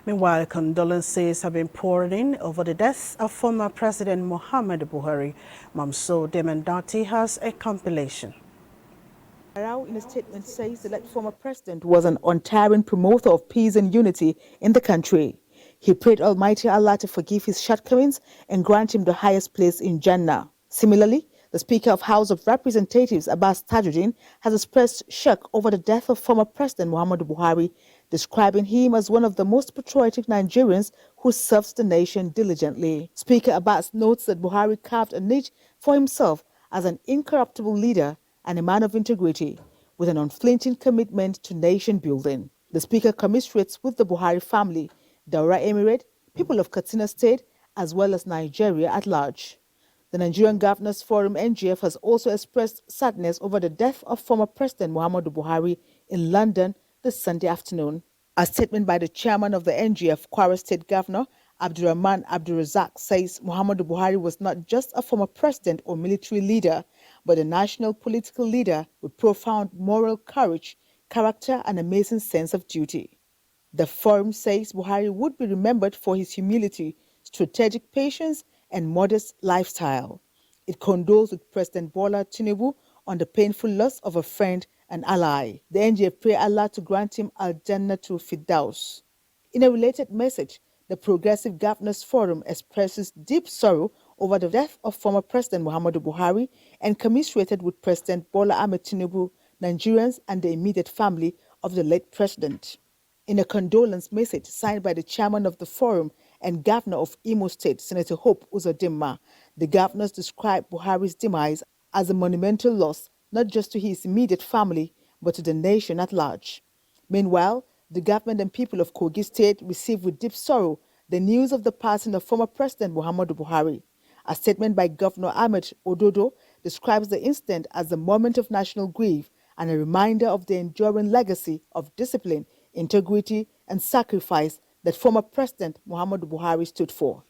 Meanwhile, condolences have been pouring in over the death of former President Muhammadu Buhari. Mamso Demendati has a compilation. Arau, in a statement, says the late former president was an untiring promoter of peace and unity in the country. He prayed Almighty Allah to forgive his shortcomings and grant him the highest place in Jannah. Similarly, the Speaker of House of Representatives, Abbas Tajudeen, has expressed shock over the death of former President Muhammadu Buhari, describing him as one of the most patriotic Nigerians who serves the nation diligently. Speaker Abbas notes that Buhari carved a niche for himself as an incorruptible leader and a man of integrity, with an unflinching commitment to nation building. The Speaker commiserates with the Buhari family, Daura Emirate, people of Katsina State, as well as Nigeria at large. The Nigerian Governors Forum (NGF) has also expressed sadness over the death of former President Muhammadu Buhari in London this Sunday afternoon. A statement by the chairman of the NGF, Kwara State Governor, AbdulRahman AbdulRazaq, says Muhammadu Buhari was not just a former president or military leader, but a national political leader with profound moral courage, character, and amazing sense of duty. The forum says Buhari would be remembered for his humility, strategic patience, and modest lifestyle. It condoles with President Bola Tinubu on the painful loss of a friend and ally. The NGF pray Allah to grant him Al-Jannatul Firdaus. In a related message, the Progressive Governors Forum expresses deep sorrow over the death of former President Muhammadu Buhari and commiserated with President Bola Ahmed Tinubu, Nigerians, and the immediate family of the late president. In a condolence message signed by the chairman of the forum and governor of Imo State, Senator Hope Uzodinma, the governors described Buhari's demise as a monumental loss, not just to his immediate family, but to the nation at large. Meanwhile, the government and people of Kogi State received with deep sorrow the news of the passing of former President Muhammadu Buhari. A statement by Governor Ahmed Ododo describes the incident as a moment of national grief and a reminder of the enduring legacy of discipline, integrity, and sacrifice that former President Muhammadu Buhari stood for.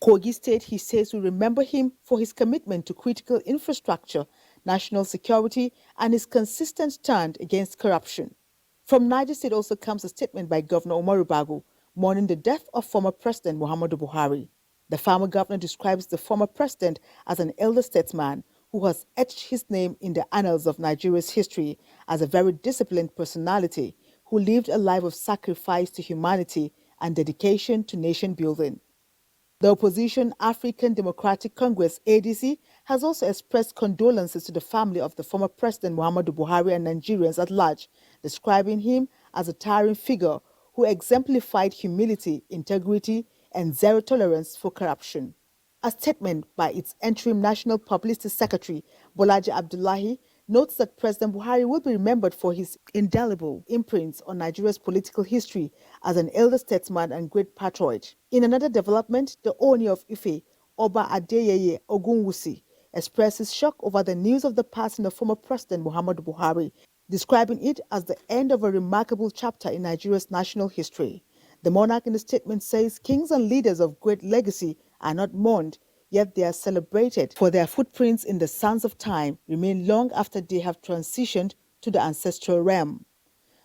Kogi State, he says, will remember him for his commitment to critical infrastructure, national security, and his consistent stand against corruption. From Niger State also comes a statement by Governor Umaru Bago mourning the death of former President Muhammadu Buhari. The former governor describes the former president as an elder statesman who has etched his name in the annals of Nigeria's history as a very disciplined personality who lived a life of sacrifice to humanity and dedication to nation building. The opposition African Democratic Congress, ADC, has also expressed condolences to the family of the former President Muhammadu Buhari and Nigerians at large, describing him as a towering figure who exemplified humility, integrity, and zero tolerance for corruption. A statement by its interim National Publicity Secretary, Bolaji Abdullahi, notes that President Buhari will be remembered for his indelible imprints on Nigeria's political history as an elder statesman and great patriot. In another development, the Ooni of Ife, Oba Adeyeye Ogunwusi, expresses shock over the news of the passing of former President Muhammadu Buhari, describing it as the end of a remarkable chapter in Nigeria's national history. The monarch in the statement says kings and leaders of great legacy are not mourned, yet they are celebrated for their footprints in the sands of time remain long after they have transitioned to the ancestral realm.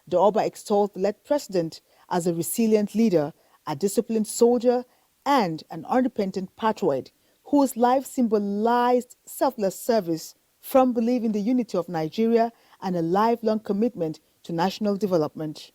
The Oba extols the late president as a resilient leader, a disciplined soldier, and an unrepentant patriot whose life symbolized selfless service, firm belief in the unity of Nigeria, and a lifelong commitment to national development.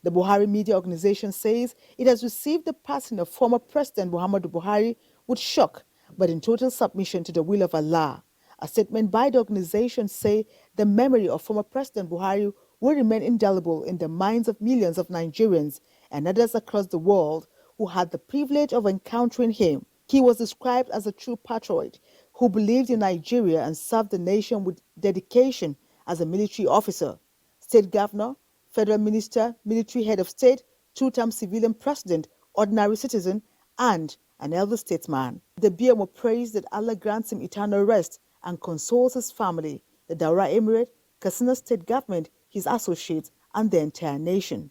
The Buhari Media Organization says it has received the passing of former President Muhammadu Buhari with shock, but in total submission to the will of Allah. A statement by the organization says the memory of former President Buhari will remain indelible in the minds of millions of Nigerians and others across the world who had the privilege of encountering him. He was described as a true patriot who believed in Nigeria and served the nation with dedication as a military officer, state governor, federal minister, military head of state, two-term civilian president, ordinary citizen, and an elder statesman. The BMO prays that Allah grants him eternal rest and consoles his family, the Daura Emirate, Katsina State government, his associates, and the entire nation.